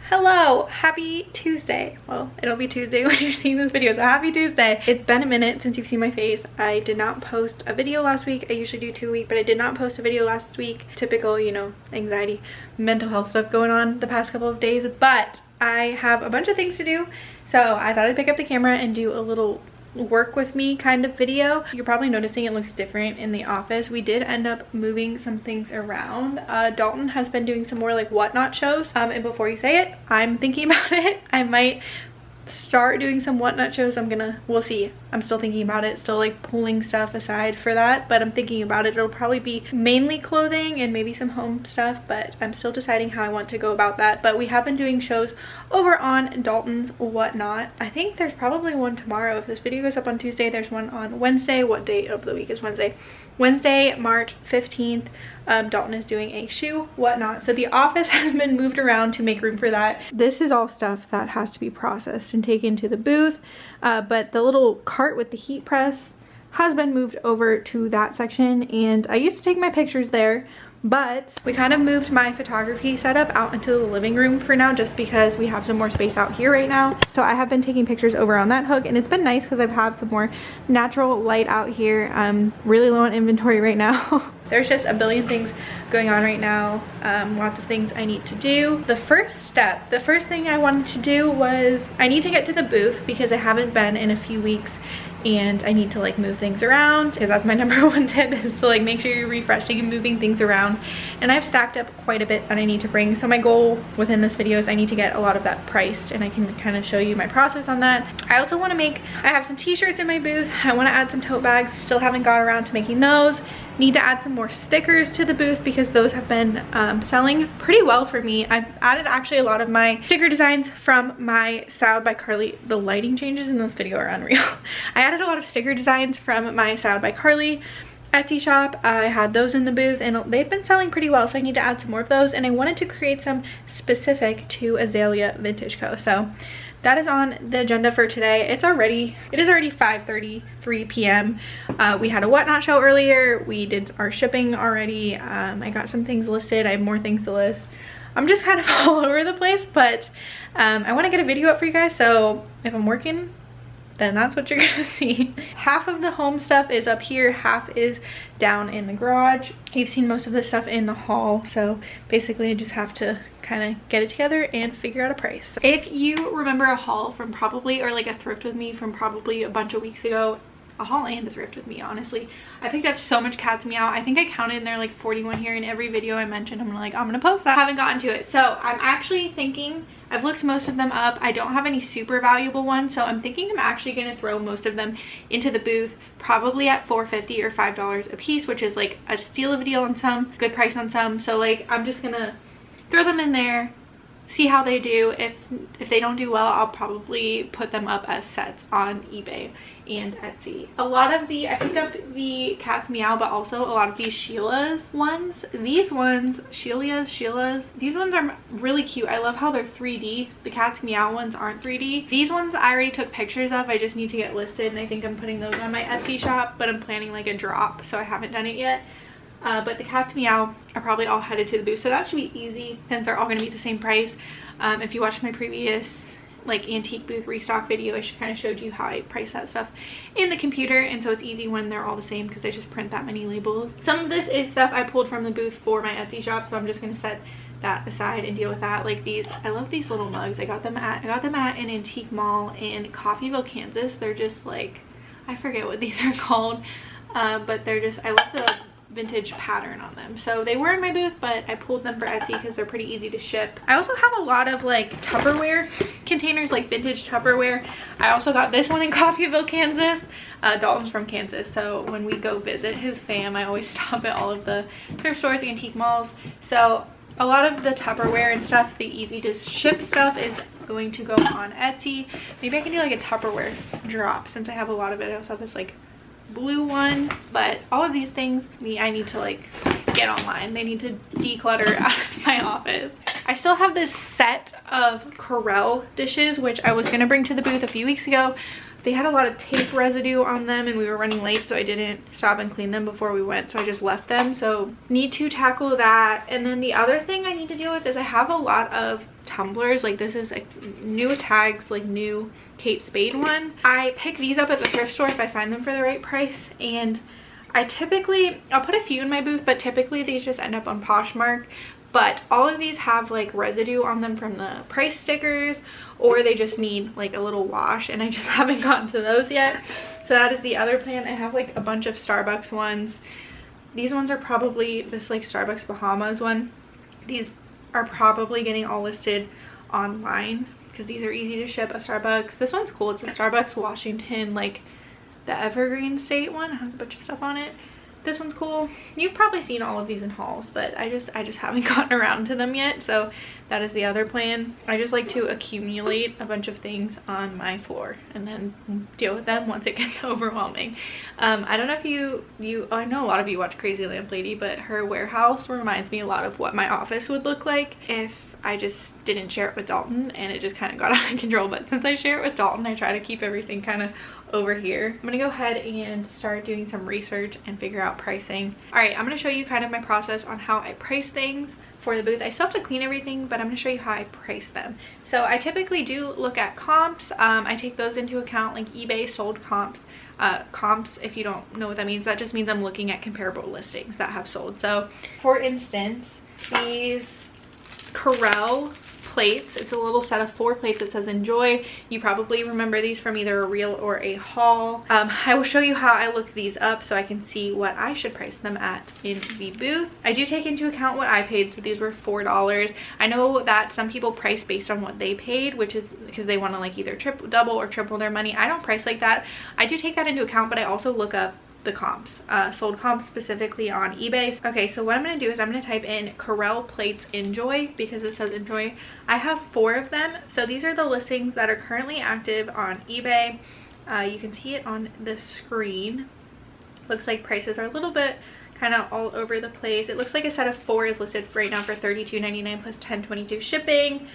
Hello, happy Tuesday. Well, it'll be Tuesday when you're seeing this video, so happy Tuesday. It's been a minute since you've seen my face. I did not post a video last week. I usually do 2 a week, but I did not post a video last week. Typical, you know, anxiety, mental health stuff going on the past couple of days, but I have a bunch of things to do, so I thought I'd pick up the camera and do a little work with me kind of video. You're probably noticing it looks different in the office. We did end up moving some things around. Dalton has been doing some more like whatnot shows, and before you say it, I'm thinking about it. I might start doing some whatnot shows. We'll see. I'm still thinking about it, still like pulling stuff aside for that, but I'm thinking about it. It'll probably be mainly clothing and maybe some home stuff, but I'm still deciding how I want to go about that. But we have been doing shows over on Dalton's whatnot. I think there's probably one tomorrow. If this video goes up on Tuesday, there's one on Wednesday. What date of the week is Wednesday? Wednesday, March 15th. Dalton is doing a shoe whatnot, so the office has been moved around to make room for that. This is all stuff that has to be processed and taken to the booth, but the little cart with the heat press has been moved over to that section, and I used to take my pictures there, but we kind of moved my photography setup out into the living room for now, just because we have some more space out here right now. So I have been taking pictures over on that hook, and it's been nice because I've had some more natural light out here. I'm really low on inventory right now. There's just a billion things going on right now, lots of things I need to do. The first thing I wanted to do was I need to get to the booth because I haven't been in a few weeks, and I need to like move things around, because that's my number one tip, is to like make sure you're refreshing and moving things around. And I've stacked up quite a bit that I need to bring, so my goal within this video is I need to get a lot of that priced, and I can kind of show you my process on that. I also want to I have some t-shirts in my booth. I want to add some tote bags, still haven't got around to making those. Need to add some more stickers to the booth because those have been selling pretty well for me. I've added actually a lot of my sticker designs from my Styled by Carli. The lighting changes in this video are unreal. I added a lot of sticker designs from my Styled by Carli Etsy shop. I had those in the booth and they've been selling pretty well, so I need to add some more of those, and I wanted to create some specific to Azalea Vintage Co. So that is on the agenda for today. It is already 5:33 p.m. We had a whatnot show earlier. We did our shipping already. I got some things listed. I have more things to list. I'm just kind of all over the place, but I want to get a video up for you guys, so if I'm working, then that's what you're gonna see. Half of the home stuff is up here, half is down in the garage. You've seen most of this stuff in the haul, so basically I just have to kind of get it together and figure out a price. If you remember a haul from probably, or like a thrift with me from probably a bunch of weeks ago, a haul and a thrift with me, honestly, I picked up so much cat's meow. I think I counted in there like 41 here. In every video I mentioned, I'm gonna post that. I haven't gotten to it, so I'm actually thinking, I've looked most of them up. I don't have any super valuable ones, so I'm thinking I'm actually gonna throw most of them into the booth, probably at $4.50 or $5 a piece, which is like a steal of a deal on some, good price on some. So like I'm just gonna throw them in there, see how they do. If they don't do well, I'll probably put them up as sets on eBay and Etsy. I picked up the cat's meow, but also a lot of these Sheila's ones. These ones, Sheila's, these ones are really cute. I love how they're 3D. The cat's meow ones aren't 3D. These ones I already took pictures of. I just need to get listed, and I think I'm putting those on my Etsy shop, but I'm planning like a drop, so I haven't done it yet. But the cat's meow are probably all headed to the booth, so that should be easy since they're all going to be the same price. If you watched my previous like antique booth restock video, I kind of showed you how I price that stuff in the computer, and so it's easy when they're all the same because I just print that many labels. Some of this is stuff I pulled from the booth for my Etsy shop, so I'm just going to set that aside and deal with that. Like these, I love these little mugs. I got them at an antique mall in Coffeyville, Kansas. They're just like, I forget what these are called, but they're just, I love the vintage pattern on them. So they were in my booth, but I pulled them for Etsy because they're pretty easy to ship. I also have a lot of like Tupperware containers, like vintage Tupperware. I also got this one in Coffeyville, Kansas. Dalton's from Kansas, so when we go visit his fam, I always stop at all of the thrift stores, antique malls. So a lot of the Tupperware and stuff, the easy to ship stuff, is going to go on Etsy. Maybe I can do like a Tupperware drop since I have a lot of it. I also have this like blue one, but all of these things I need to like get online. They need to declutter out of my office. I still have this set of Corelle dishes, which I was gonna bring to the booth a few weeks ago. They had a lot of tape residue on them and we were running late, so I didn't stop and clean them before we went, so I just left them. So need to tackle that. And then the other thing I need to deal with is I have a lot of tumblers. Like this is a new tags, like new Kate Spade one. I pick these up at the thrift store if I find them for the right price, and I'll put a few in my booth, but typically these just end up on Poshmark. But all of these have like residue on them from the price stickers, or they just need like a little wash, and I just haven't gotten to those yet. So that is the other plan. I have like a bunch of Starbucks ones. These ones are probably this like Starbucks Bahamas one. These are probably getting all listed online because these are easy to ship at Starbucks. This one's cool. It's a Starbucks Washington, like the Evergreen State one. It has a bunch of stuff on it. This one's cool. You've probably seen all of these in hauls, but I just haven't gotten around to them yet. So that is the other plan. I just like to accumulate a bunch of things on my floor and then deal with them once it gets overwhelming. I don't know if I know a lot of you watch Crazy Lamp Lady, but her warehouse reminds me a lot of what my office would look like if I just didn't share it with Dalton, and it just kind of got out of control. But since I share it with Dalton, I try to keep everything kind of over here. I'm gonna go ahead and start doing some research and figure out pricing. All right, I'm gonna show you kind of my process on how I price things for the booth. I still have to clean everything, but I'm gonna show you how I price them. So I typically do look at comps. I take those into account, like eBay sold comps. Comps, if you don't know what that means, that just means I'm looking at comparable listings that have sold. So for instance, these Corel plates, it's a little set of 4 plates that says enjoy. You probably remember these from either a reel or a haul. I will show you how I look these up so I can see what I should price them at in the booth. I do take into account what I paid, so these were $4. I know that some people price based on what they paid, which is because they want to like either double or triple their money. I don't price like that. I do take that into account, but I also look up the comps, sold comps specifically on eBay. Okay, so what I'm going to do is I'm going to type in Corel plates enjoy because it says enjoy. I have 4 of them. So these are the listings that are currently active on eBay. You can see it on the screen. Looks like prices are a little bit kind of all over the place. It looks like a set of 4 is listed right now for $32.99 plus $10.22 shipping.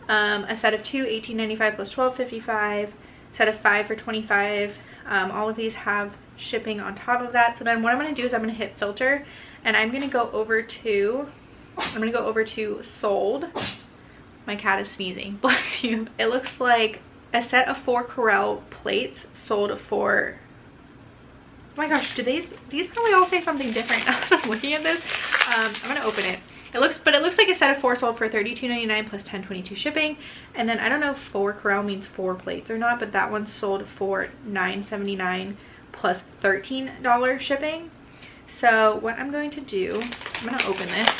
A set of 2, $18.95 plus $12.55. Set of 5 for $25. All of these have shipping on top of that. So then what I'm going to do is I'm going to hit filter, and I'm going to go over to sold. My cat is sneezing, bless you. It looks like a set of 4 Corel plates sold for, oh my gosh, do these probably all say something different now that I'm looking at this. I'm going to open it. It looks like a set of 4 sold for $32.99 plus $10.22 shipping. And then I don't know if 4 Corel means 4 plates or not, but that one sold for $9.79 plus $13 shipping. So what I'm going to do, I'm going to open this.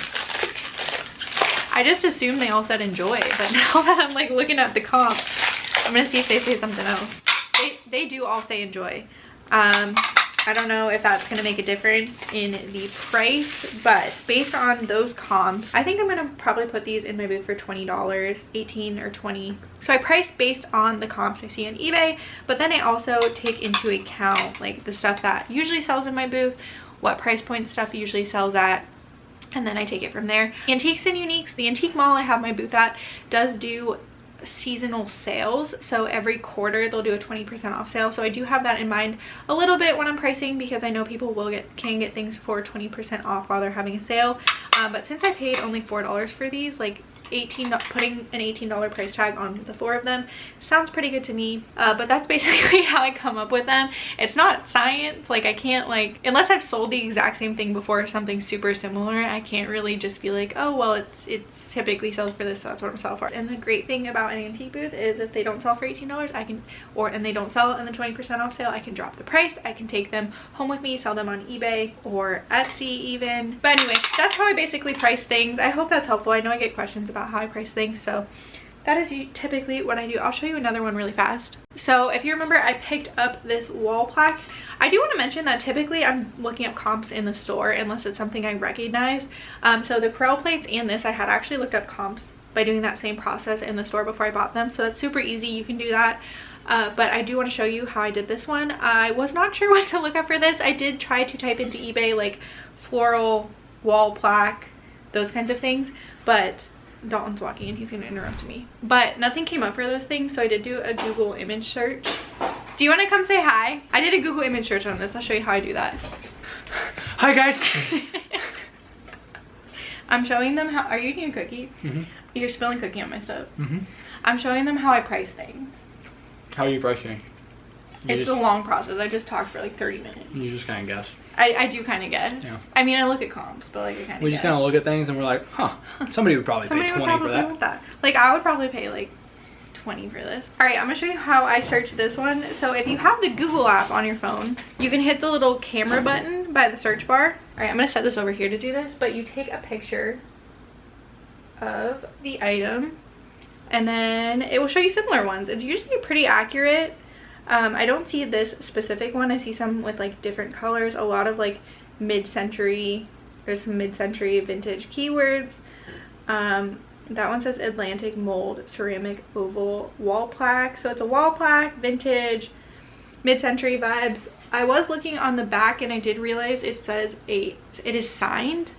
I just assumed they all said enjoy, but now that I'm like looking at the comps, I'm going to see if they say something else. They do all say enjoy. I don't know if that's going to make a difference in the price, but based on those comps, I think I'm going to probably put these in my booth for $20, 18 or 20. So I price based on the comps I see on eBay, but then I also take into account like the stuff that usually sells in my booth, what price point stuff usually sells at, and then I take it from there. Antiques and Uniques, the antique mall I have my booth at does do seasonal sales, so every quarter they'll do a 20% off sale. So I do have that in mind a little bit when I'm pricing, because I know people can get things for 20% off while they're having a sale. But since I paid only $4 for these, like putting an $18 price tag on the 4 of them sounds pretty good to me. But that's basically how I come up with them. It's not science. Like I can't, like, unless I've sold the exact same thing before or something super similar, I can't really just be like, oh well, it's typically sells for this, so that's what I'm selling for. And the great thing about an antique booth is if they don't sell for $18, and they don't sell in the 20% off sale, I can drop the price. I can take them home with me, sell them on eBay or Etsy even. But anyway, that's how I basically price things. I hope that's helpful. I know I get questions about how I price things, so that is typically what I do. I'll show you another one really fast. So if you remember, I picked up this wall plaque. I do want to mention that typically I'm looking up comps in the store unless it's something I recognize. So the Corel plates and this, I had actually looked up comps by doing that same process in the store before I bought them, so that's super easy. You can do that. But I do want to show you how I did this one. I was not sure what to look up for this. I did try to type into eBay like floral wall plaque, those kinds of things, but Dalton's walking and he's going to interrupt me. But nothing came up for those things, so I did do a Google image search. Do you want to come say hi? I did a Google image search on this. I'll show you how I do that. Hi guys. I'm showing them how. Are you eating a cookie? You're spilling cookie on my stuff. I'm showing them how I price things. How are you pricing? It's a long process. I just talked for like 30 minutes. You just kind of guess. I do kind of guess. Yeah. I mean, I look at comps, but like I kind of. We just kind of look at things and we're like, huh, somebody would probably pay 20 for that. Like I would probably pay like 20 for this. All right, I'm gonna show you how I search this one. So if you have the Google app on your phone, you can hit the little camera button by the search bar. All right, I'm gonna set this over here to do this, but you take a picture of the item and then it will show you similar ones. It's usually pretty accurate. I don't see this specific one. I see some with like different colors, a lot of like mid-century. There's some mid-century vintage keywords. That one says Atlantic mold ceramic oval wall plaque. So it's a wall plaque, vintage, mid-century vibes. I was looking on the back and I did realize it says it is signed.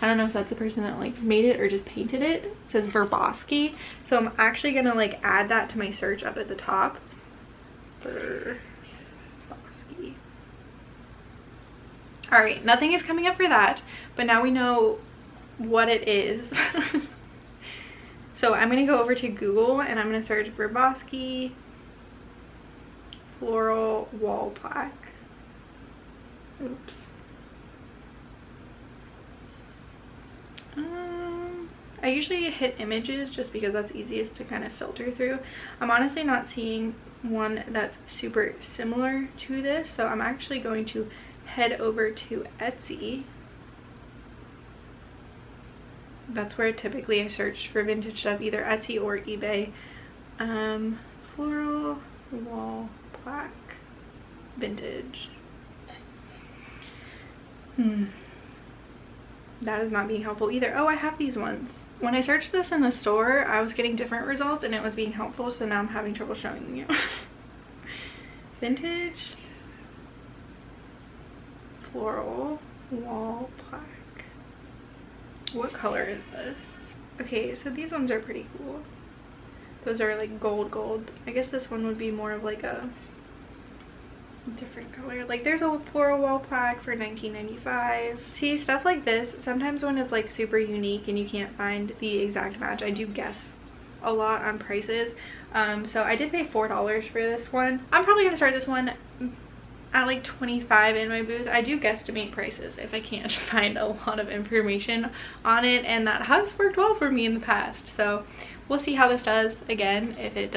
I don't know if that's the person that like made it or just painted it. It says Verbosky. So I'm actually gonna like add that to my search up at the top. Verbosky. All right, nothing is coming up for that, but now we know what it is. So I'm gonna go over to Google and I'm gonna search Verbosky floral wall plaque. Oops. I usually hit images just because that's easiest to kind of filter through. I'm honestly not seeing one that's super similar to this, so I'm actually going to head over to Etsy. That's where typically I search for vintage stuff, either Etsy or eBay. Floral wall plaque vintage. That is not being helpful either. Oh, I have these ones. When I searched this in the store, I was getting different results and it was being helpful, so now I'm having trouble showing you. Vintage floral wall plaque. What color is this? Okay, so these ones are pretty cool. Those are like gold. I guess this one would be more of like a different color. Like there's a floral wall plaque for $19.95. See, stuff like this, sometimes when it's like super unique and you can't find the exact match, I do guess a lot on prices. So I did pay $4 for this one. I'm probably gonna start this one at like $25 in my booth. I do guesstimate prices if I can't find a lot of information on it, and that has worked well for me in the past. So we'll see how this does. Again, if it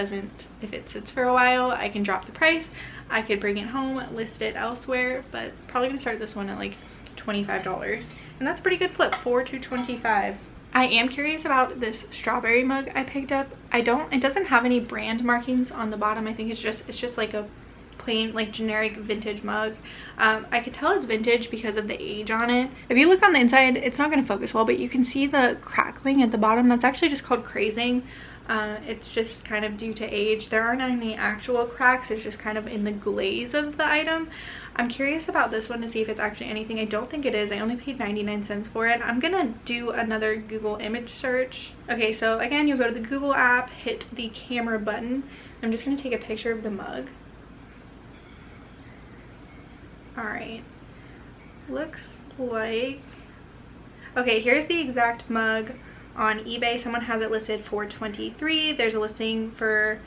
sits for a while, I can drop the price. I could bring it home, list it elsewhere, but probably gonna start this one at like $25. And that's pretty good flip, 4 to 25. I am curious about this strawberry mug I picked up. It doesn't have any brand markings on the bottom. I think it's just like a plain like generic vintage mug. I could tell it's vintage because of the age on it. If you look on the inside, it's not going to focus well, but you can see the crackling at the bottom. That's actually just called crazing. It's just kind of due to age. There aren't any actual cracks. It's just kind of in the glaze of the item. I'm curious about this one to see if it's actually anything. I don't think it is. I only paid 99 cents for it. I'm gonna do another Google image search. Okay, so again, you'll go to the Google app, hit the camera button. I'm just gonna take a picture of the mug. All right, looks like, okay, here's the exact mug on eBay. Someone has it listed for $23. There's a listing for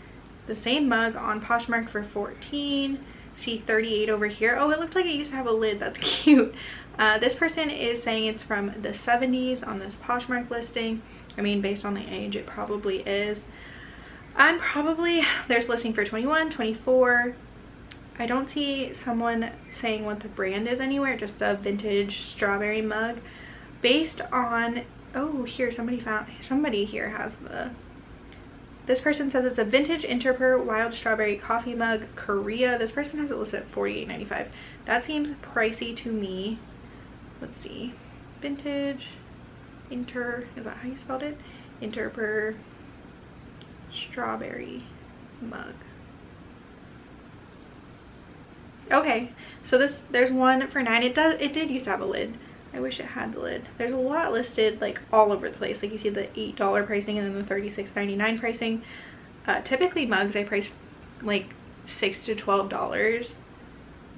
the same mug on Poshmark for $14. See $38 over here. Oh, it looked like it used to have a lid. That's cute. This person is saying it's from the 70s on this Poshmark listing. I mean, based on the age, it probably is. There's a listing for $21, $24. I don't see someone saying what the brand is anywhere, just a vintage strawberry mug. Based on, oh, here, somebody here has this person says it's a vintage Interper wild strawberry coffee mug, Korea. This person has it listed at $48.95. That seems pricey to me. Let's see. Vintage is that how you spelled it? Interper strawberry mug. Okay, so there's one for $9. It did used to have a lid. I wish it had the lid. There's a lot listed like all over the place. Like you see the $8 pricing and then the $36.99 pricing. Typically mugs I price like $6 to $12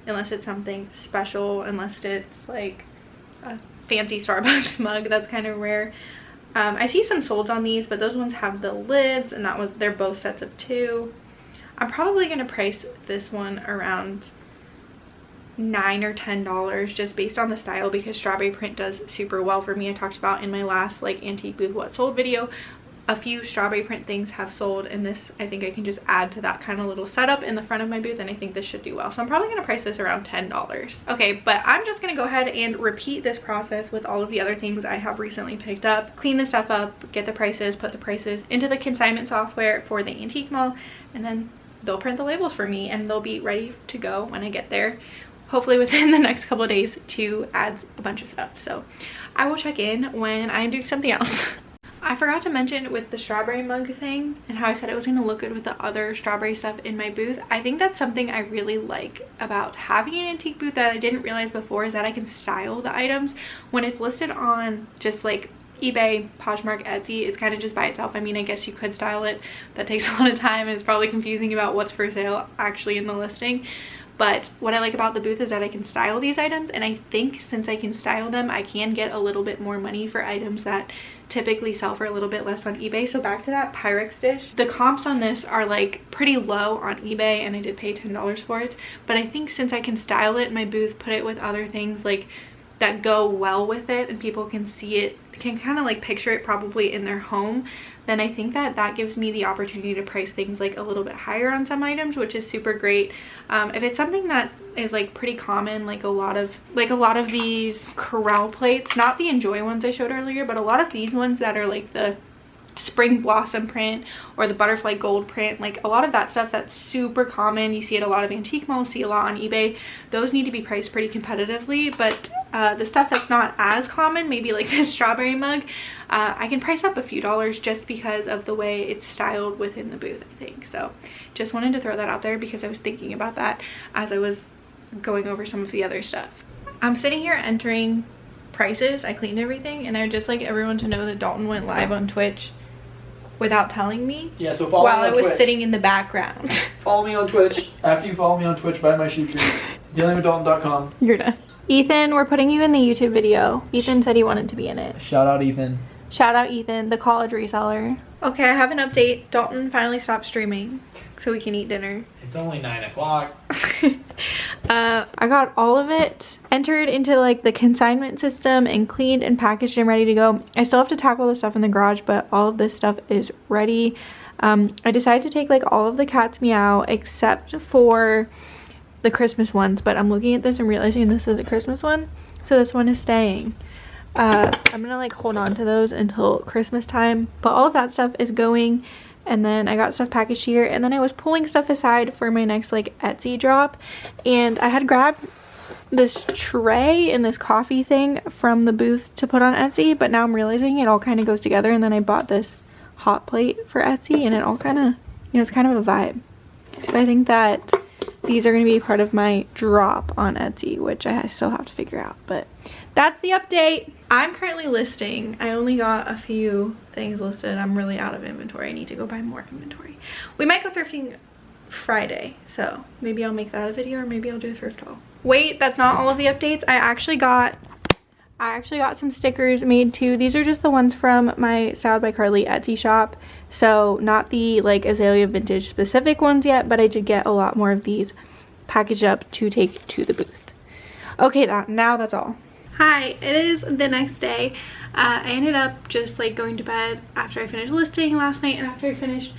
unless it's something special, unless it's like a fancy Starbucks mug. That's kind of rare. I see some solds on these, but those ones have the lids, and they're both sets of 2. I'm probably gonna price this one around $9 or $10 just based on the style, because strawberry print does super well for me. I talked about in my last like antique booth what sold video, a few strawberry print things have sold, and this I think I can just add to that kind of little setup in the front of my booth, and I think this should do well. So I'm probably going to price this around $10. Okay, but I'm just going to go ahead and repeat this process with all of the other things I have recently picked up. Clean the stuff up, get the prices, put the prices into the consignment software for the antique mall, and then they'll print the labels for me and they'll be ready to go when I get there, hopefully within the next couple of days, to add a bunch of stuff. So I will check in when I'm doing something else. I forgot to mention with the strawberry mug thing and how I said it was going to look good with the other strawberry stuff in my booth. I think that's something I really like about having an antique booth that I didn't realize before, is that I can style the items. When it's listed on just like eBay, Poshmark, Etsy, it's kind of just by itself. I mean, I guess you could style it. That takes a lot of time, and it's probably confusing about what's for sale actually in the listing. But what I like about the booth is that I can style these items, and I think since I can style them, I can get a little bit more money for items that typically sell for a little bit less on eBay. So back to that Pyrex dish, the comps on this are like pretty low on eBay, and I did pay $10 for it. But I think since I can style it in my booth, put it with other things like that go well with it, and people can see it, can kind of like picture it probably in their home, then I think that that gives me the opportunity to price things like a little bit higher on some items, which is super great. If it's something that is like pretty common, like a lot of these corral plates, not the Enjoy ones I showed earlier, but a lot of these ones that are like the spring blossom print or the butterfly gold print, like a lot of that stuff that's super common, you see it a lot of antique malls, see a lot on eBay, those need to be priced pretty competitively. But the stuff that's not as common, maybe like this strawberry mug, I can price up a few dollars just because of the way it's styled within the booth, I think. So just wanted to throw that out there because I was thinking about that as I was going over some of the other stuff. I'm sitting here entering prices. I cleaned everything, and I would just like everyone to know that Dalton went live on Twitch without telling me. Yeah, so follow me on Twitch. While I was sitting in the background. Follow me on Twitch. After you follow me on Twitch, buy my shoe trees. DealingWithDalton.com. You're done. Ethan, we're putting you in the YouTube video. Ethan said he wanted to be in it. Shout out Ethan. Shout out Ethan, the college reseller. Okay, I have an update. Dalton finally stopped streaming so we can eat dinner. It's only 9 o'clock. I got all of it entered into like the consignment system and cleaned and packaged and ready to go. I still have to tackle the stuff in the garage, but all of this stuff is ready. I decided to take like all of the Cat's Meow except for the Christmas ones, but I'm looking at this and realizing this is a Christmas one, so this one is staying. I'm gonna like hold on to those until Christmas time, but all of that stuff is going. And then I got stuff packaged here, and then I was pulling stuff aside for my next like Etsy drop, and I had grabbed this tray and this coffee thing from the booth to put on Etsy, but now I'm realizing it all kind of goes together. And then I bought this hot plate for Etsy, and it all kind of, you know, it's kind of a vibe. So I think that these are going to be part of my drop on Etsy, which I still have to figure out, but that's the update. I'm currently listing. I only got a few things listed. I'm really out of inventory. I need to go buy more inventory. We might go thrifting Friday, so maybe I'll make that a video, or maybe I'll do a thrift haul. Wait, that's not all of the updates. I actually got some stickers made too. These are just the ones from my Styled by Carli Etsy shop, so not the like Azalea Vintage specific ones yet, but I did get a lot more of these packaged up to take to the booth. Okay, now that's all. Hi, it is the next day. I ended up just like going to bed after I finished listing last night, and after I finished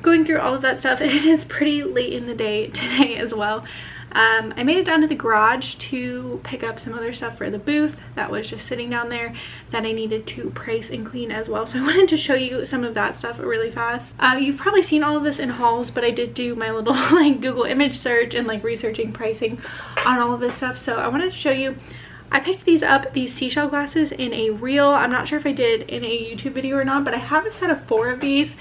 going through all of that stuff, it is pretty late in the day today as well. I made it down to the garage to pick up some other stuff for the booth that was just sitting down there that I needed to price and clean as well. So I wanted to show you some of that stuff really fast. You've probably seen all of this in hauls, but I did do my little like Google image search and like researching pricing on all of this stuff. So I wanted to show you. I picked these up, these seashell glasses, in a reel. I'm not sure if I did in a YouTube video or not, but I have a set of 4 of these.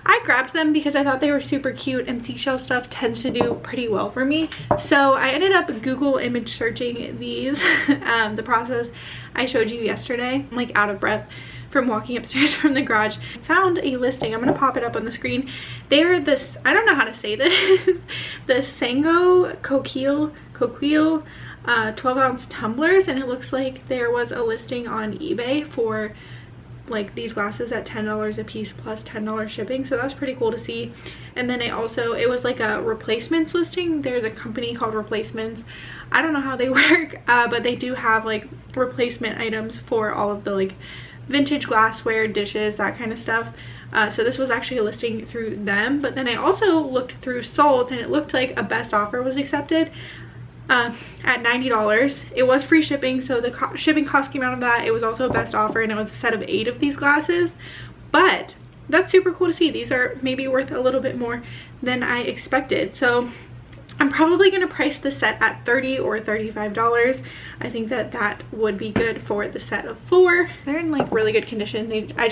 I grabbed them because I thought they were super cute, and seashell stuff tends to do pretty well for me. So I ended up Google image searching these, the process I showed you yesterday. I'm like out of breath from walking upstairs from the garage. Found a listing. I'm gonna pop it up on the screen. They are this, I don't know how to say this, the Sango Coquille 12-ounce tumblers, and it looks like there was a listing on eBay for like these glasses at $10 a piece plus $10 shipping, so that's pretty cool to see. And then it was like a replacements listing. There's a company called Replacements. I don't know how they work, but they do have like replacement items for all of the like vintage glassware, dishes, that kind of stuff. So this was actually a listing through them. But then I also looked through Sold, and it looked like a best offer was accepted at $90. It was free shipping, so the shipping cost came out of that. It was also a best offer, and it was a set of 8 of these glasses. But that's super cool to see. These are maybe worth a little bit more than I expected. So I'm probably going to price the set at $30 or $35. I think that would be good for the set of 4. They're in like really good condition. I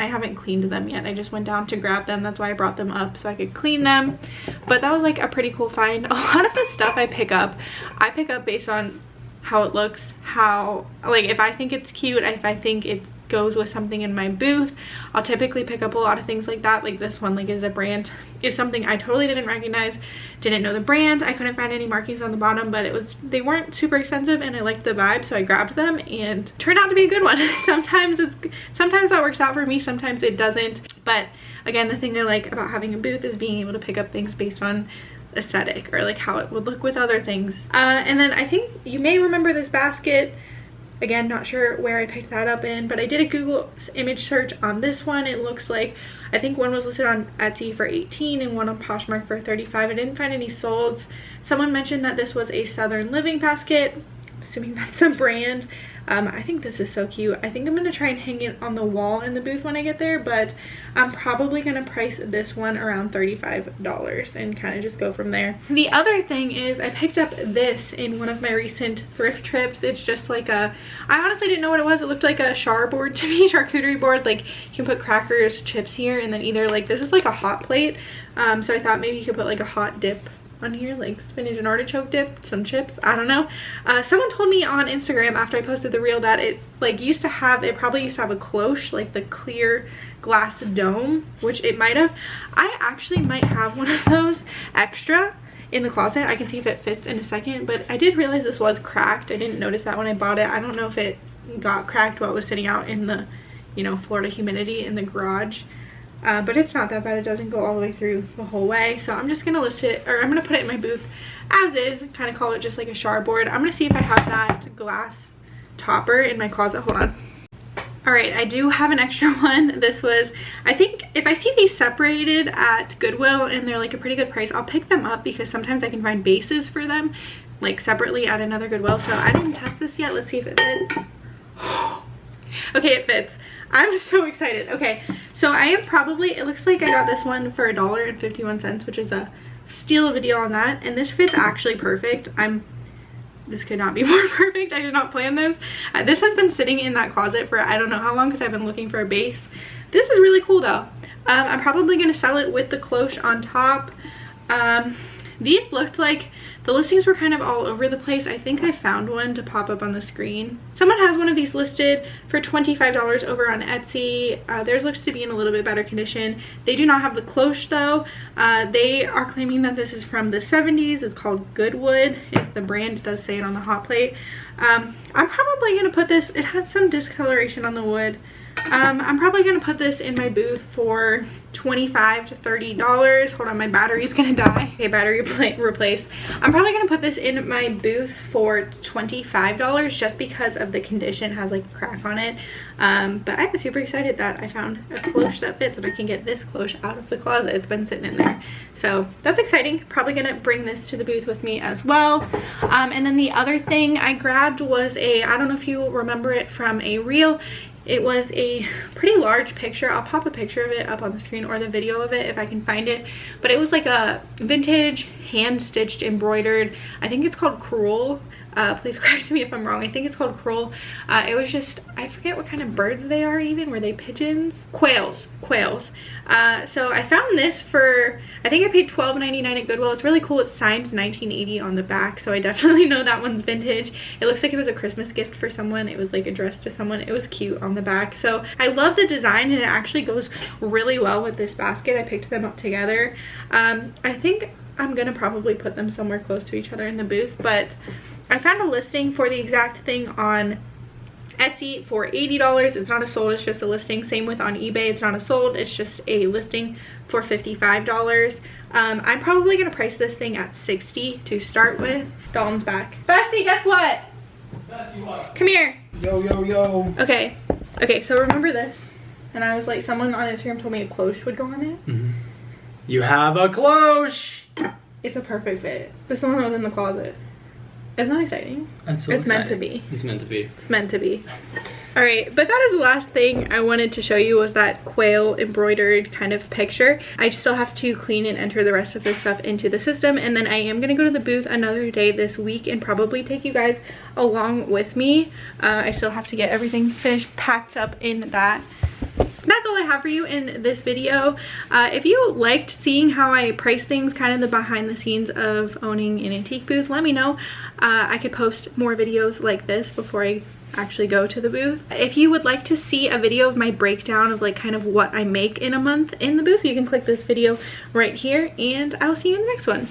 haven't cleaned them yet. I just went down to grab them. That's why I brought them up, so I could clean them. But that was like a pretty cool find. A lot of the stuff I pick up based on how it looks, like if I think it's cute, if I think it goes with something in my booth, I'll typically pick up a lot of things like that. Like this one, like is a brand, is something I totally didn't recognize, didn't know the brand. I couldn't find any markings on the bottom, but they weren't super expensive, and I liked the vibe, so I grabbed them, and turned out to be a good one. Sometimes that works out for me, sometimes it doesn't. But again, the thing I like about having a booth is being able to pick up things based on aesthetic, or like how it would look with other things. And then I think you may remember this basket. Again, not sure where I picked that up in, but I did a Google image search on this one. It looks like, I think one was listed on Etsy for $18 and one on Poshmark for $35. I didn't find any solds. Someone mentioned that this was a Southern Living basket. I'm assuming that's the brand. I think this is so cute. I think I'm gonna try and hang it on the wall in the booth when I get there, but I'm probably gonna price this one around $35 and kind of just go from there. The other thing is I picked up this in one of my recent thrift trips. It's just like I honestly didn't know what it was. It looked like a char board to me, charcuterie board. Like you can put crackers, chips here, and then either like, this is like a hot plate. So I thought maybe you could put like a hot dip on here, like spinach and artichoke dip, some chips, I don't know. Someone told me on Instagram after I posted the reel that it probably used to have a cloche, like the clear glass dome, which it might have. I actually might have one of those extra in the closet. I can see if it fits in a second, but I did realize this was cracked. I didn't notice that when I bought it. I don't know if it got cracked while it was sitting out in the, you know, Florida humidity in the garage. But it's not that bad. It doesn't go all the way through the whole way. So I'm just gonna list it, or I'm gonna put it in my booth as is, kind of call it just like a char board. I'm gonna see if I have that glass topper in my closet. Hold on. All right, I do have an extra one. This was, I think if I see these separated at Goodwill and they're like a pretty good price, I'll pick them up, because sometimes I can find bases for them like separately at another Goodwill. So I didn't test this yet. Let's see if it fits. Okay, it fits. I'm so excited. Okay, so I am probably, it looks like I got this one for $1.51, which is a steal of a deal on that. And this fits actually perfect. This could not be more perfect. I did not plan this. This has been sitting in that closet for I don't know how long, because I've been looking for a base. This is really cool though. I'm probably going to sell it with the cloche on top. These looked like, the listings were kind of all over the place. I think I found one to pop up on the screen. Someone has one of these listed for $25 over on Etsy. Theirs looks to be in a little bit better condition. They do not have the cloche though. They are claiming that this is from the 70s. It's called Goodwood. It's the brand. It does say it on the hot plate. I'm probably going to put this, it has some discoloration on the wood. I'm probably going to put this in my booth for $25 to $30. Hold on, my battery's going to die. Okay, battery replaced. I'm probably going to put this in my booth for $25 just because of the condition. It has like a crack on it. But I'm super excited that I found a cloche that fits and I can get this cloche out of the closet. It's been sitting in there. So that's exciting. Probably going to bring this to the booth with me as well. And then the other thing I grabbed was I don't know if you remember it from a reel. It was a pretty large picture. I'll pop a picture of it up on the screen, or the video of it if I can find it. But it was like a vintage hand-stitched embroidered, I think it's called crewel. Please correct me if I'm wrong. I think it's called crewel. It was just, I forget what kind of birds they are even. Were they pigeons? Quails. So I found this for, I think I paid $12.99 at Goodwill. It's really cool. It's signed 1980 on the back, so I definitely know that one's vintage. It looks like it was a Christmas gift for someone. It was like addressed to someone. It was cute on the back. So I love the design, and it actually goes really well with this basket. I picked them up together. I think I'm gonna probably put them somewhere close to each other in the booth, but I found a listing for the exact thing on Etsy for $80. It's not a sold, it's just a listing. Same with on eBay, it's not a sold, it's just a listing for $55. I'm probably gonna price this thing at $60 to start with. Dalton's back. Bestie, guess what? Bestie, what? Come here. Yo, yo, yo. Okay, so remember this. And I was like, someone on Instagram told me a cloche would go on it. Mm-hmm. You have a cloche. It's a perfect fit. This one was in the closet. Isn't that exciting? That's so It's exciting. meant to be. It's meant to be. It's meant to be. All right, but that is the last thing I wanted to show you was that quail embroidered kind of picture. I still have to clean and enter the rest of this stuff into the system, and then I am gonna go to the booth another day this week and probably take you guys along with me. I still have to get everything finished, packed up in that. That's all I have for you in this video. If you liked seeing how I price things, kind of the behind the scenes of owning an antique booth, let me know. I could post more videos like this before I actually go to the booth. If you would like to see a video of my breakdown of like kind of what I make in a month in the booth, you can click this video right here, and I'll see you in the next one.